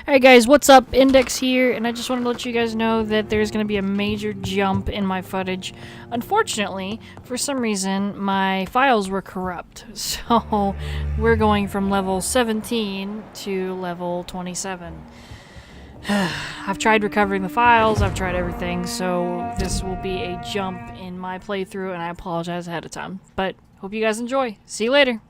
Alright guys, what's up? Index here, and I just wanted to let you guys know that there's going to be a major jump in my footage. Unfortunately, for some reason, my files were corrupt, so we're going from level 17 to level 27. I've tried recovering the files, I've tried everything, so this will be a jump in my playthrough, and I apologize ahead of time. But hope you guys enjoy. See you later!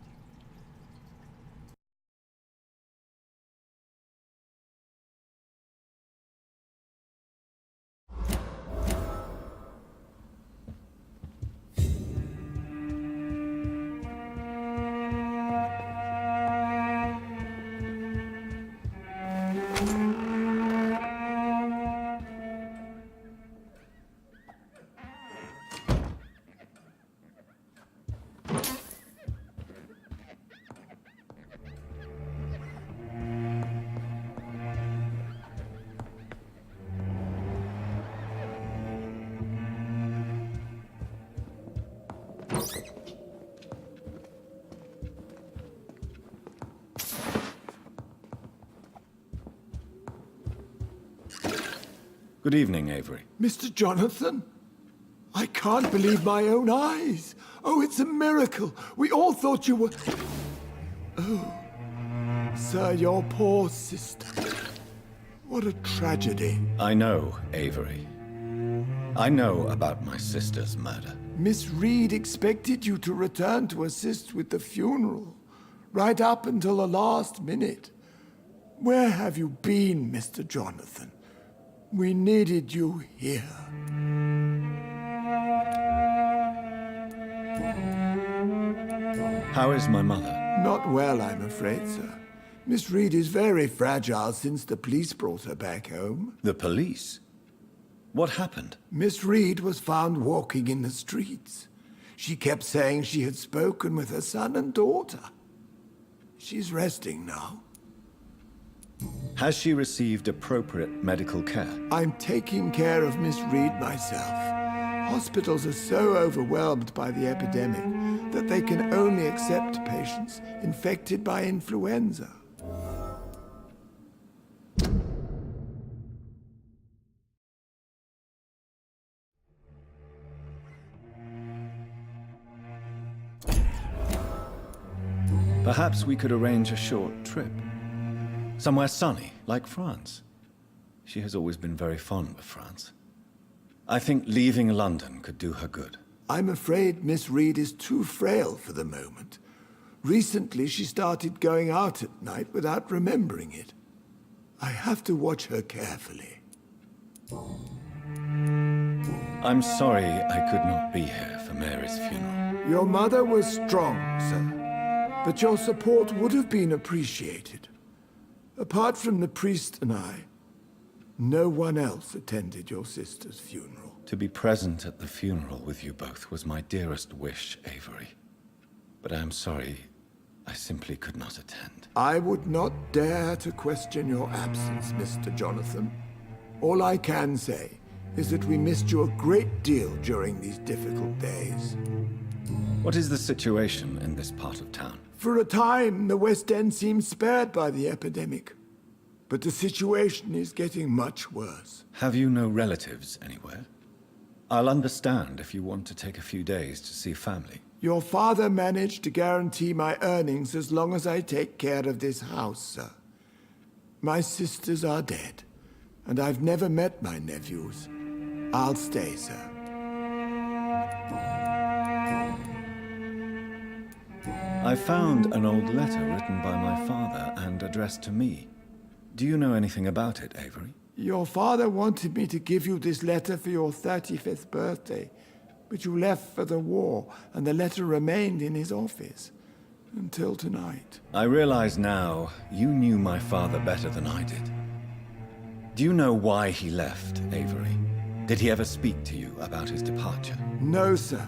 Good evening, Avery. Mr. Jonathan? I can't believe my own eyes. Oh, it's a miracle. We all thought you were... Oh, sir, your poor sister. What a tragedy. I know, Avery. I know about my sister's murder. Miss Reed expected you to return to assist with the funeral, right up until the last minute. Where have you been, Mr. Jonathan? We needed you here. How is my mother? Not well, I'm afraid, sir. Miss Reed is very fragile since the police brought her back home. The police? What happened? Miss Reed was found walking in the streets. She kept saying she had spoken with her son and daughter. She's resting now. Has she received appropriate medical care? I'm taking care of Miss Reed myself. Hospitals are so overwhelmed by the epidemic that they can only accept patients infected by influenza. Perhaps we could arrange a short trip. Somewhere sunny, like France. She has always been very fond of France. I think leaving London could do her good. I'm afraid Miss Reed is too frail for the moment. Recently, she started going out at night without remembering it. I have to watch her carefully. I'm sorry I could not be here for Mary's funeral. Your mother was strong, sir, but your support would have been appreciated. Apart from the priest and I, no one else attended your sister's funeral. To be present at the funeral with you both was my dearest wish, Avery. But I am sorry, I simply could not attend. I would not dare to question your absence, Mr. Jonathan. All I can say is that we missed you a great deal during these difficult days. What is the situation in this part of town? For a time, the West End seemed spared by the epidemic. But the situation is getting much worse. Have you no relatives anywhere? I'll understand if you want to take a few days to see family. Your father managed to guarantee my earnings as long as I take care of this house, sir. My sisters are dead, and I've never met my nephews. I'll stay, sir. I found an old letter written by my father and addressed to me. Do you know anything about it, Avery? Your father wanted me to give you this letter for your 35th birthday, but you left for the war, and the letter remained in his office until tonight. I realize now you knew my father better than I did. Do you know why he left, Avery? Did he ever speak to you about his departure? No, sir.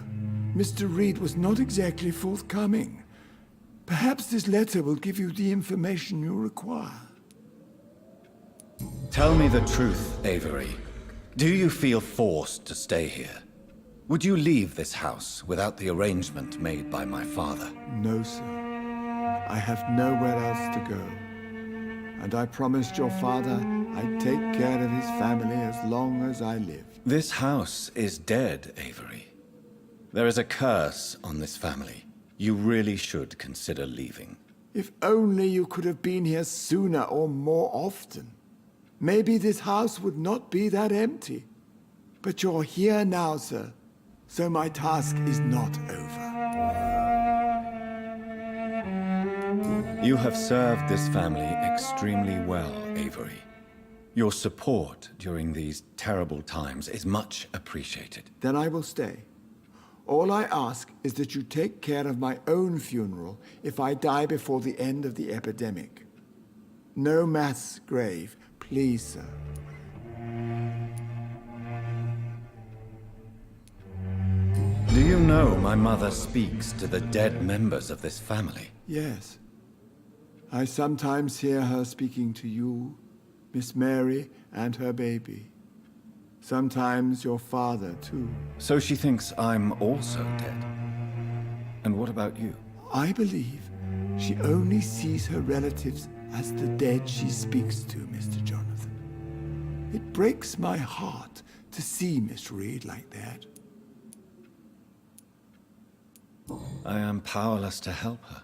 Mr. Reed was not exactly forthcoming. Perhaps this letter will give you the information you require. Tell me the truth, Avery. Do you feel forced to stay here? Would you leave this house without the arrangement made by my father? No, sir. I have nowhere else to go. and I promised your father I'd take care of his family as long as I lived. This house is dead, Avery. There is a curse on this family. You really should consider leaving. If only you could have been here sooner or more often. Maybe this house would not be that empty. But you're here now, sir, so my task is not over. You have served this family extremely well, Avery. Your support during these terrible times is much appreciated. Then I will stay. All I ask is that you take care of my own funeral if I die before the end of the epidemic. No mass grave, please, sir. Do you know my mother speaks to the dead members of this family? Yes. I sometimes hear her speaking to you, Miss Mary, and her baby. Sometimes your father, too. So she thinks I'm also dead. And what about you? I believe she only sees her relatives as the dead she speaks to, Mr. Jonathan. It breaks my heart to see Miss Reed like that. I am powerless to help her.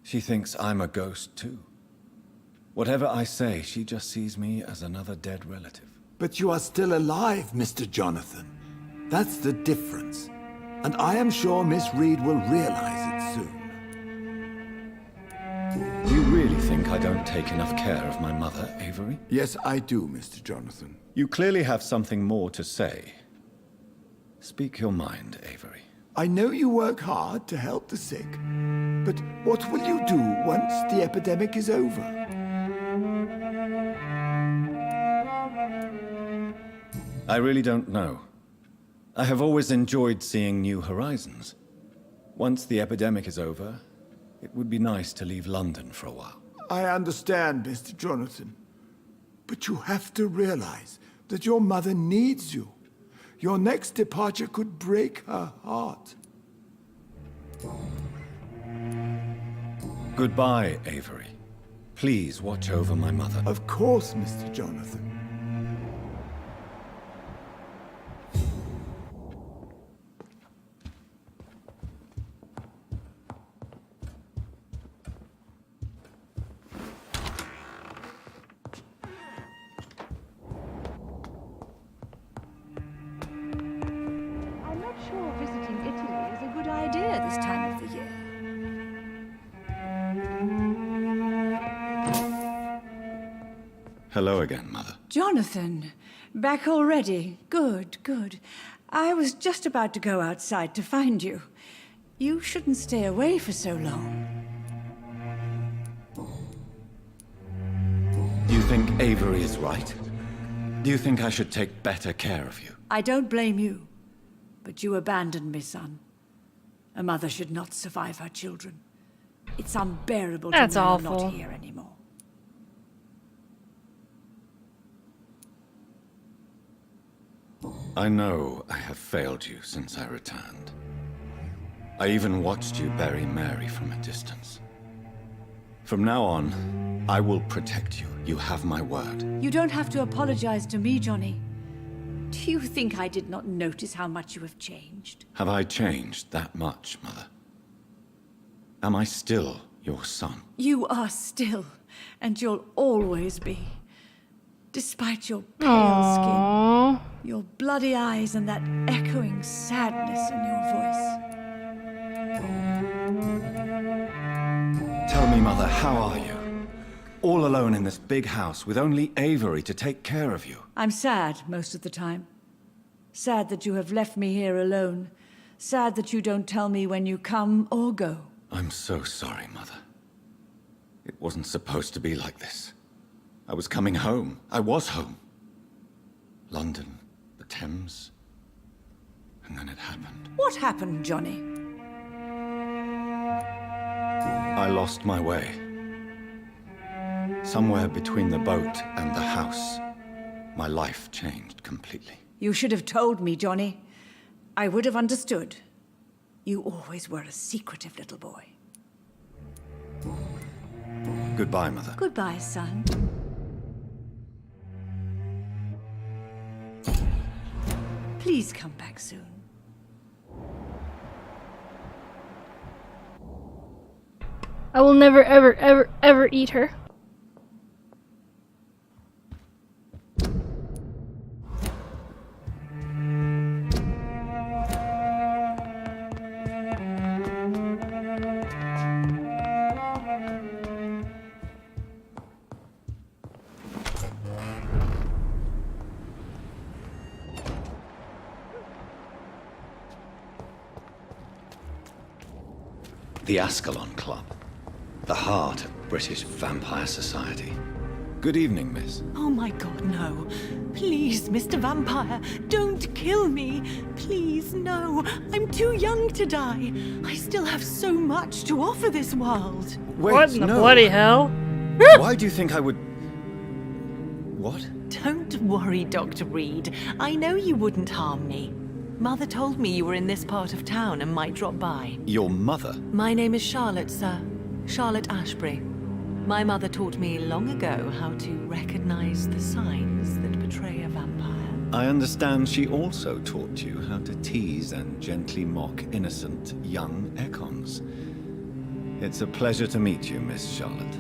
She thinks I'm a ghost, too. Whatever I say, she just sees me as another dead relative. But you are still alive, Mr. Jonathan. That's the difference. And I am sure Miss Reed will realize it soon. You really think I don't take enough care of my mother, Avery? Yes, I do, Mr. Jonathan. You clearly have something more to say. Speak your mind, Avery. I know you work hard to help the sick, but what will you do once the epidemic is over? I really don't know. I have always enjoyed seeing new horizons. Once the epidemic is over, it would be nice to leave London for a while. I understand, Mr. Jonathan. But you have to realize that your mother needs you. Your next departure could break her heart. Goodbye, Avery. Please watch over my mother. Of course, Mr. Jonathan. I'm not sure visiting Italy is a good idea this time of the year. Hello again, Mother. Jonathan, back already. Good, good. I was just about to go outside to find you. You shouldn't stay away for so long. Do you think Avery is right? Do you think I should take better care of you? I don't blame you, but you abandoned me, son. A mother should not survive her children. It's unbearable That's to know I'm awful. not here anymore. I know I have failed you since I returned. I even watched you bury Mary from a distance. From now on, I will protect you. You have my word. You don't have to apologize to me, Johnny. Do you think I did not notice how much you have changed? Have I changed that much, Mother? Am I still your son? You are still, and you'll always be. Despite your pale Aww. skin, your bloody eyes, and that echoing sadness in your voice. Tell me, Mother, how are you? All alone in this big house with only Avery to take care of you. I'm sad most of the time. Sad that you have left me here alone. Sad that you don't tell me when you come or go. I'm so sorry, Mother. It wasn't supposed to be like this. I was coming home. I was home. London, the Thames, and then it happened. What happened, Johnny? I lost my way. Somewhere between the boat and the house, my life changed completely. You should have told me, Johnny. I would have understood. You always were a secretive little boy. Goodbye, Mother. Goodbye, son. Please come back soon. I will never, ever, ever, ever eat her. The Ascalon Club. The heart of British vampire society. Good evening, miss. Oh my god, no. Please, Mr. Vampire, don't kill me. Please, no. I'm too young to die. I still have so much to offer this world. Wait, What in the no. bloody hell? Why do you think I would... What? Don't worry, Dr. Reed. I know you wouldn't harm me. Mother told me you were in this part of town and might drop by. Your mother? My name is Charlotte, sir. Charlotte Ashbury. My mother taught me long ago how to recognize the signs that betray a vampire. I understand she also taught you how to tease and gently mock innocent young Econs. It's a pleasure to meet you, Miss Charlotte.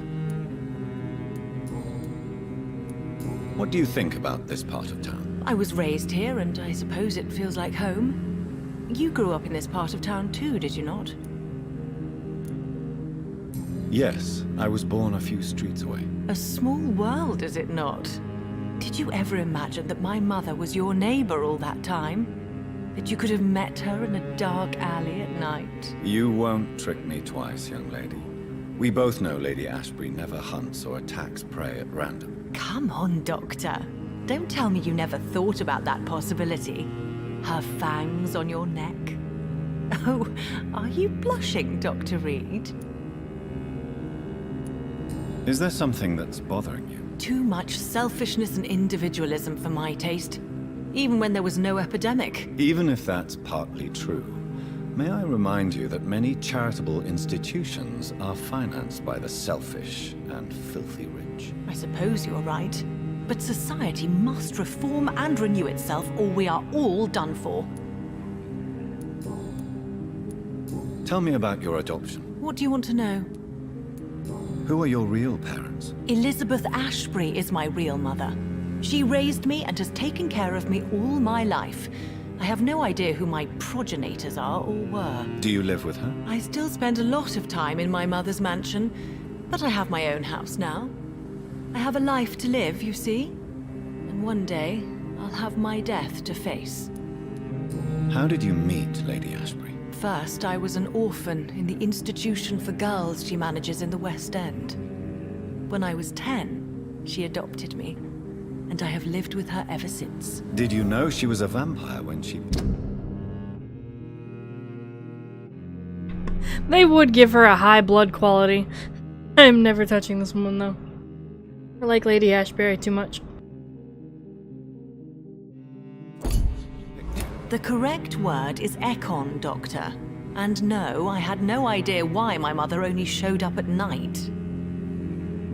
What do you think about this part of town? I was raised here, and I suppose it feels like home. You grew up in this part of town too, did you not? Yes, I was born a few streets away. A small world, is it not? Did you ever imagine that my mother was your neighbor all that time? That you could have met her in a dark alley at night? You won't trick me twice, young lady. We both know Lady Ashbury never hunts or attacks prey at random. Come on, Doctor. Don't tell me you never thought about that possibility. Her fangs on your neck. Oh, are you blushing, Dr. Reed? Is there something that's bothering you? Too much selfishness and individualism for my taste. Even when there was no epidemic. Even if that's partly true, may I remind you that many charitable institutions are financed by the selfish and filthy rich. I suppose you're right. But society must reform and renew itself, or we are all done for. Tell me about your adoption. What do you want to know? Who are your real parents? Elizabeth Ashbury is my real mother. She raised me and has taken care of me all my life. I have no idea who my progenitors are or were. Do you live with her? I still spend a lot of time in my mother's mansion, but I have my own house now. I have a life to live, you see? And one day, I'll have my death to face. How did you meet Lady Ashbury? First, I was an orphan in the institution for girls she manages in the West End. When I was 10, she adopted me, and I have lived with her ever since. Did you know she was a vampire when she... They would give her a high blood quality. I'm never touching this woman, though. I like Lady Ashbury too much. The correct word is Econ, Doctor. And no, I had no idea why my mother only showed up at night.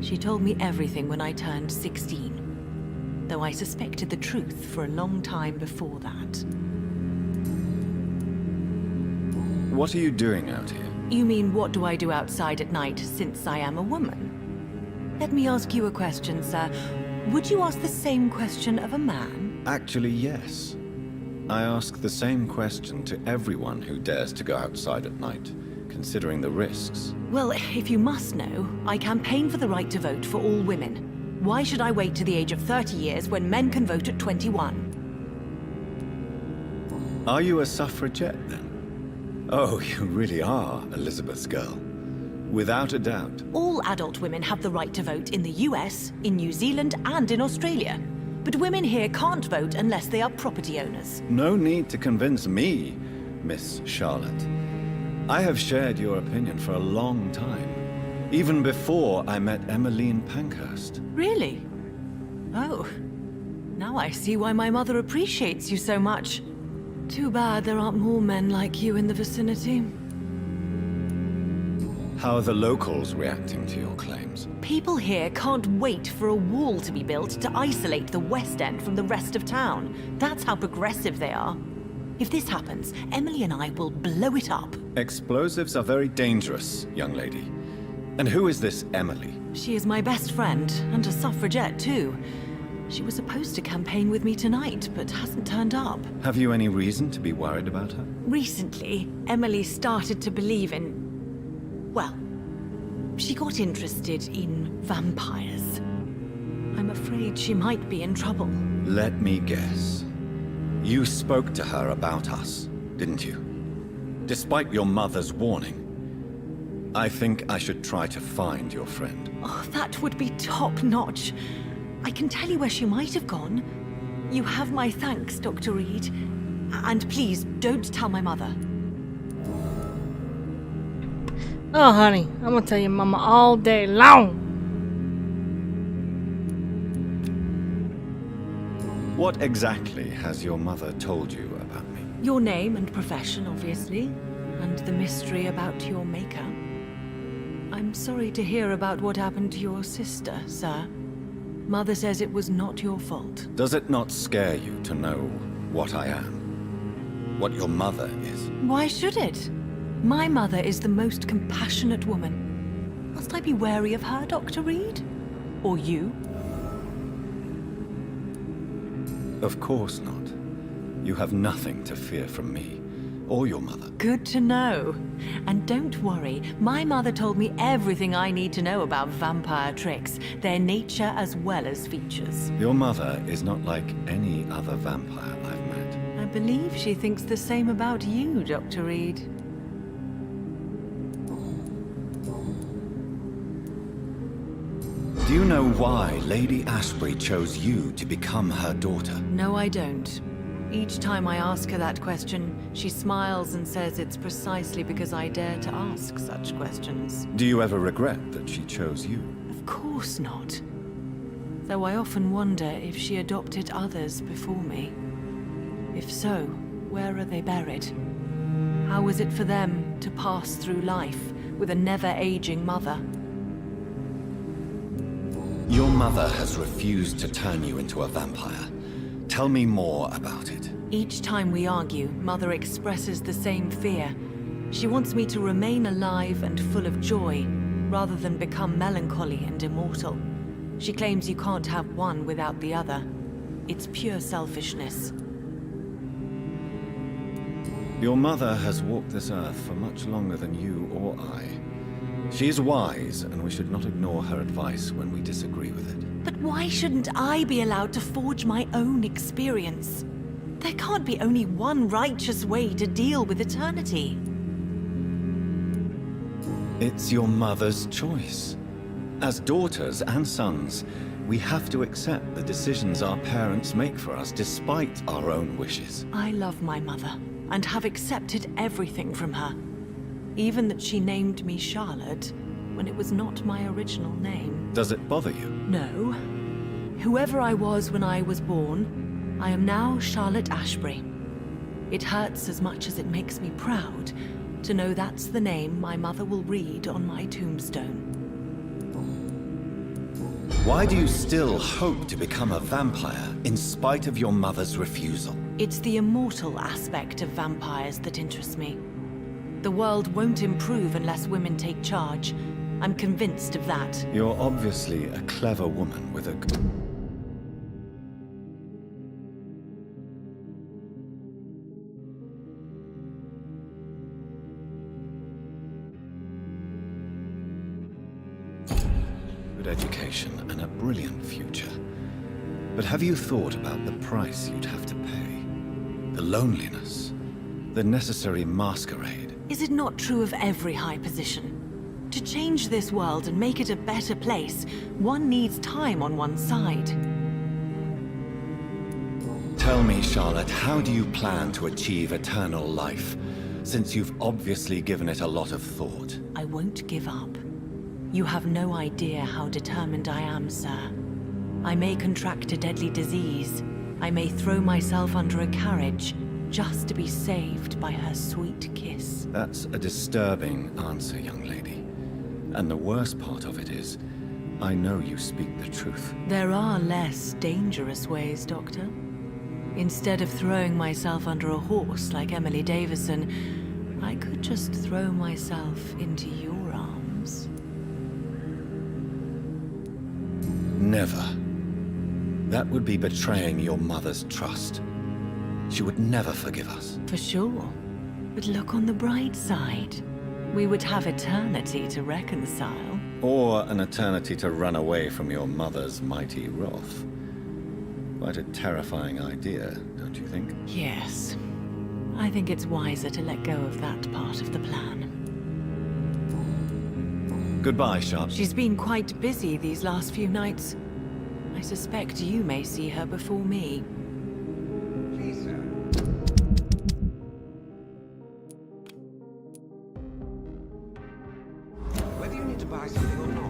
She told me everything when I turned 16, though I suspected the truth for a long time before that. What are you doing out here? You mean, what do I do outside at night since I am a woman? Let me ask you a question, sir. Would you ask the same question of a man? Actually, yes. I ask the same question to everyone who dares to go outside at night, considering the risks. Well, if you must know, I campaign for the right to vote for all women. Why should I wait to the age of 30 years when men can vote at 21? Are you a suffragette, then? Oh, you really are Elizabeth's girl. Without a doubt. All adult women have the right to vote in the US, in New Zealand, and in Australia. But women here can't vote unless they are property owners. No need to convince me, Miss Charlotte. I have shared your opinion for a long time, even before I met Emmeline Pankhurst. Really? Oh. Now I see why my mother appreciates you so much. Too bad there aren't more men like you in the vicinity. How are the locals reacting to your claims? People here can't wait for a wall to be built to isolate the West End from the rest of town. That's how progressive they are. If this happens, Emily and I will blow it up. Explosives are very dangerous, young lady. And who is this Emily? She is my best friend, and a suffragette too. She was supposed to campaign with me tonight, but hasn't turned up. Have you any reason to be worried about her? Recently, Emily started to believe in... well, she got interested in vampires. I'm afraid she might be in trouble. Let me guess. You spoke to her about us, didn't you? Despite your mother's warning. I think I should try to find your friend. Oh, that would be top-notch. I can tell you where she might have gone. You have my thanks, Dr. Reed. And please, don't tell my mother. Oh, honey, I'm gonna tell your mama all day long. What exactly has your mother told you about me? Your name and profession, obviously. And the mystery about your maker. I'm sorry to hear about what happened to your sister, sir. Mother says it was not your fault. Does it not scare you to know what I am? What your mother is? Why should it? My mother is the most compassionate woman. Must I be wary of her, Dr. Reed? Or you? Of course not. You have nothing to fear from me, or your mother. Good to know. And don't worry, my mother told me everything I need to know about vampire tricks, their nature as well as features. Your mother is not like any other vampire I've met. I believe she thinks the same about you, Dr. Reed. Do you know why Lady Ashbury chose you to become her daughter? No, I don't. Each time I ask her that question, she smiles and says it's precisely because I dare to ask such questions. Do you ever regret that she chose you? Of course not. Though I often wonder if she adopted others before me. If so, where are they buried? How was it for them to pass through life with a never-aging mother? Your mother has refused to turn you into a vampire. Tell me more about it. Each time we argue, Mother expresses the same fear. She wants me to remain alive and full of joy, rather than become melancholy and immortal. She claims you can't have one without the other. It's pure selfishness. Your mother has walked this earth for much longer than you or I. She is wise, and we should not ignore her advice when we disagree with it. But why shouldn't I be allowed to forge my own experience? There can't be only one righteous way to deal with eternity. It's your mother's choice. As daughters and sons, we have to accept the decisions our parents make for us despite our own wishes. I love my mother, and have accepted everything from her. Even that she named me Charlotte, when it was not my original name. Does it bother you? No. Whoever I was when I was born, I am now Charlotte Ashbury. It hurts as much as it makes me proud to know that's the name my mother will read on my tombstone. Why do you still hope to become a vampire in spite of your mother's refusal? It's the immortal aspect of vampires that interests me. The world won't improve unless women take charge. I'm convinced of that. You're obviously a clever woman with a good education and a brilliant future. But have you thought about the price you'd have to pay? The loneliness, the necessary masquerade. Is it not true of every high position? To change this world and make it a better place, one needs time on one's side. Tell me, Charlotte, how do you plan to achieve eternal life, since you've obviously given it a lot of thought? I won't give up. You have no idea how determined I am, sir. I may contract a deadly disease. I may throw myself under a carriage, just to be saved by her sweet kiss. That's a disturbing answer, young lady. And the worst part of it is, I know you speak the truth. There are less dangerous ways, Doctor. Instead of throwing myself under a horse like Emily Davison, I could just throw myself into your arms. Never. That would be betraying your mother's trust. She would never forgive us. For sure. But look on the bright side. We would have eternity to reconcile. Or an eternity to run away from your mother's mighty wrath. Quite a terrifying idea, don't you think? Yes. I think it's wiser to let go of that part of the plan. Goodbye, Sharp. She's been quite busy these last few nights. I suspect you may see her before me. Please, sir. Whether you need to buy something or not.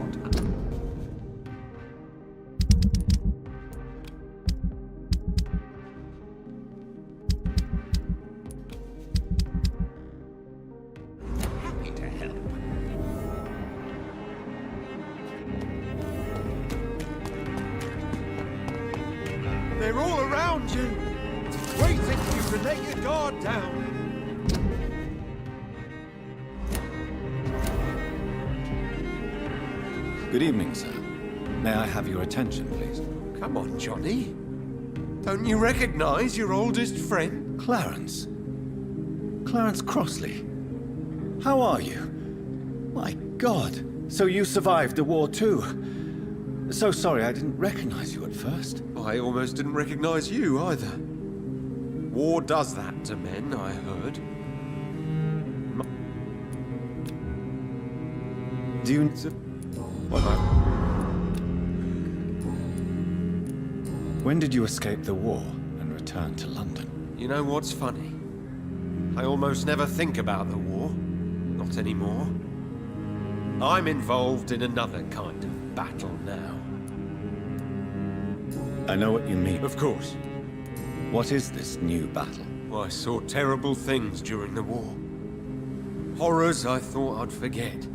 Happy to help. They're all around you, waiting for you to let your guard down. Good evening, sir. May I have your attention, please? Come on, Johnny. Don't you recognize your oldest friend? Clarence. Clarence Crossley. How are you? My God. So you survived the war too. So sorry I didn't recognize you at first. I almost didn't recognize you either. War does that to men, I heard. Do you... When did you escape the war and return to London? You know what's funny? I almost never think about the war. Not anymore. I'm involved in another kind of battle now. I know what you mean. Of course. What is this new battle? I saw terrible things during the war. Horrors I thought I'd forget.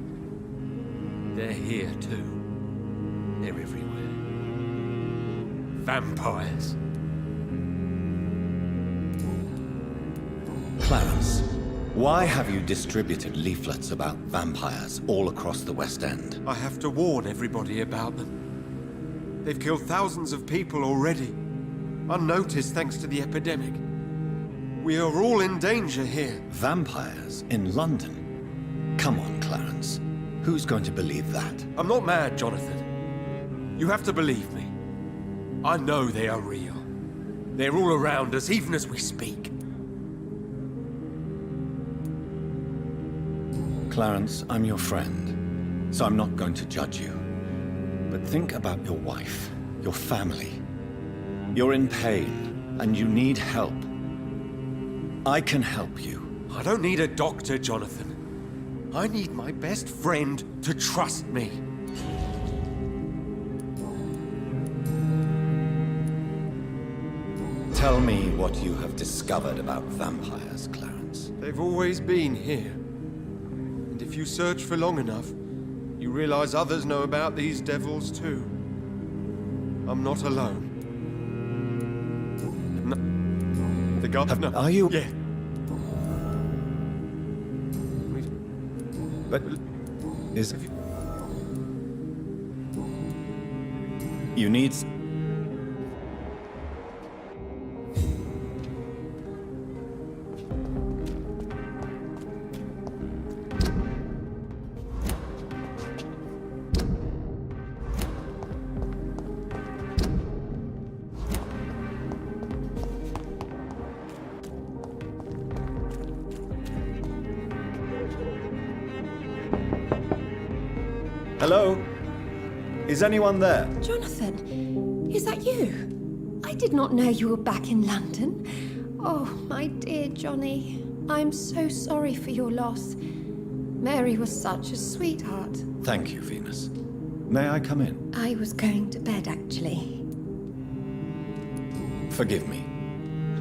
They're here too. They're everywhere. Vampires. Clarence, why have you distributed leaflets about vampires all across the West End? I have to warn everybody about them. They've killed thousands of people already, unnoticed thanks to the epidemic. We are all in danger here. Vampires in London? Come on, Clarence. Who's going to believe that? I'm not mad, Jonathan. You have to believe me. I know they are real. They're all around us, even as we speak. Clarence, I'm your friend, so I'm not going to judge you. But think about your wife, your family. You're in pain, and you need help. I can help you. I don't need a doctor, Jonathan. I need my best friend to trust me. Tell me what you have discovered about vampires, Clarence. They've always been here. And if you search for long enough, you realize others know about these devils too. I'm not alone. No. The governor. Are you? Yeah. But is you need. Hello? Is anyone there? Jonathan, is that you? I did not know you were back in London. Oh, my dear Johnny, I'm so sorry for your loss. Mary was such a sweetheart. Thank you, Venus. May I come in? I was going to bed, actually. Forgive me.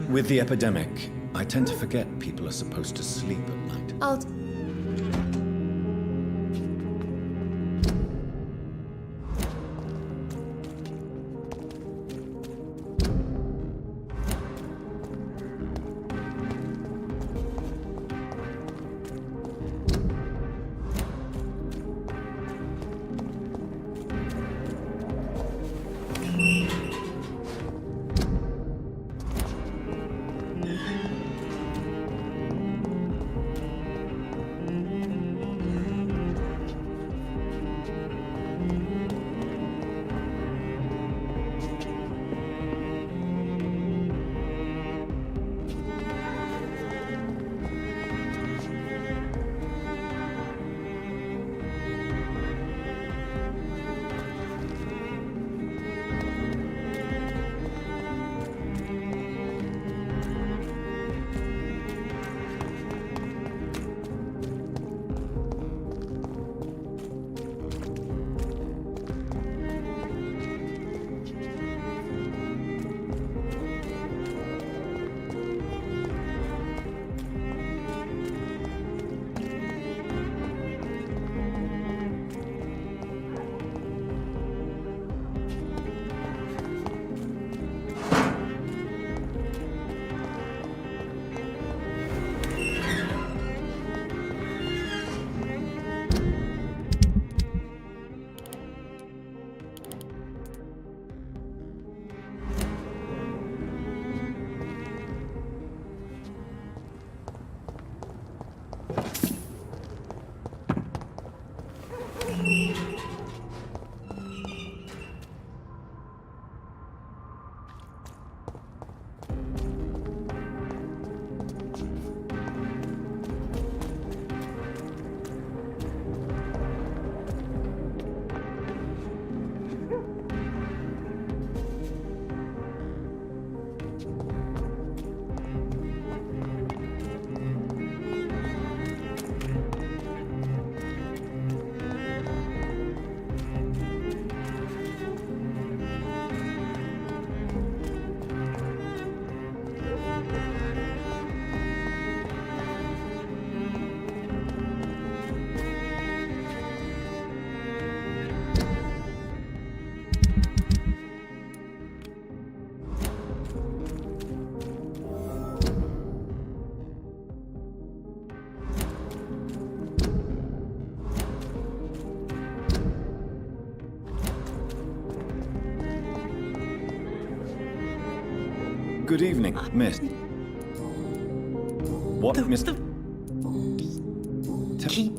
With the epidemic, I tend to forget people are supposed to sleep at night. Good evening, miss. What, miss? Keep...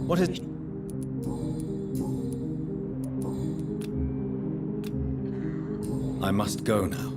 What is... I must go now.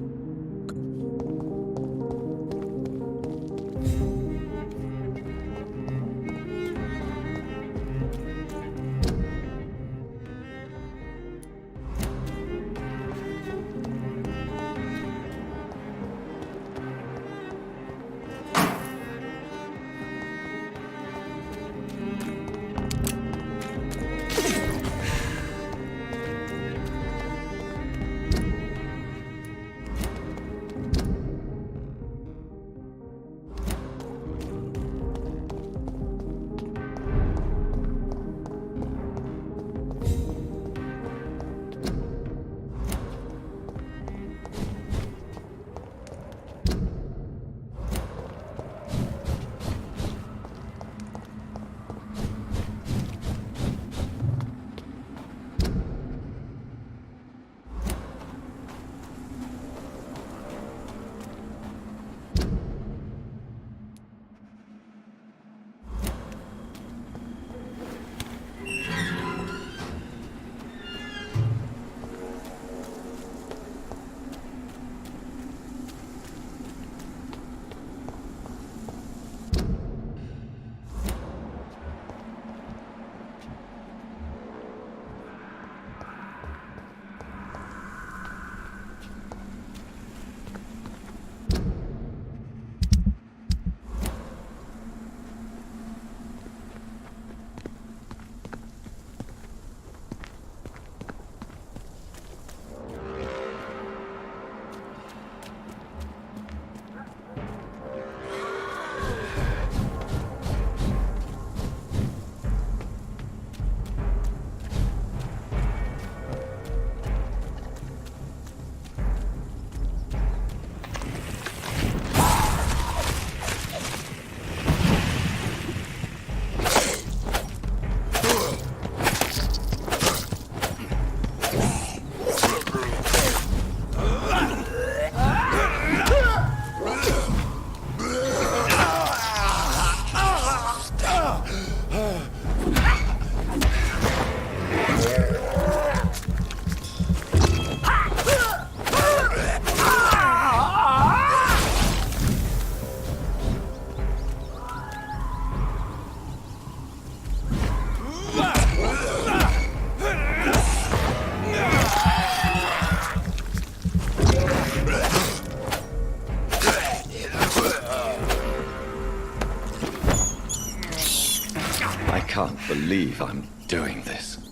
I can't believe I'm doing this.